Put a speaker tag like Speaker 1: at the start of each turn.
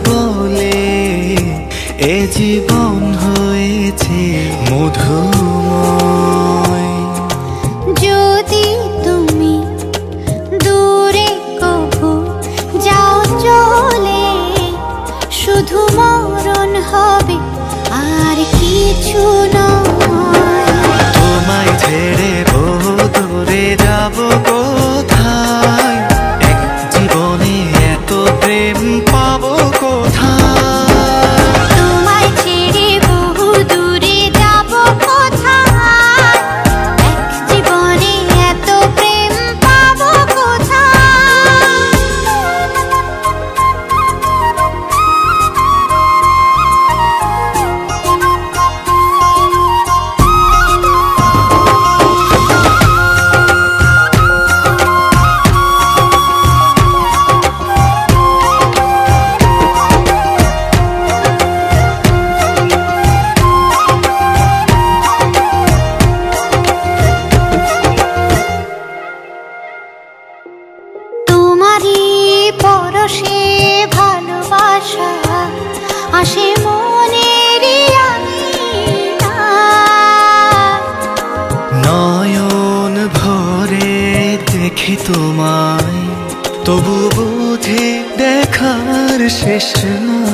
Speaker 1: বলে এ জীবন হয়েছে মধুময়।
Speaker 2: যদি তুমি দূরে কভু যাও চলে, শুধু মরণ হবে আর কিছু নয়।
Speaker 1: তোমায় ছেড়ে বহু দূরে যাব কোথায়, এক জীবনে এত প্রেম পাবো কোথায়।
Speaker 2: তোমায় ছেড়ে বহু দূরে যাব কোথায়, এক জীবনে এত প্রেম পাবো কোথায়। তোমারই পরশে ভালোবাসা আসে মনের
Speaker 1: নয়ন ভরে দেখি তোমায়, তবু বুঝি দেখার শেষ নয়।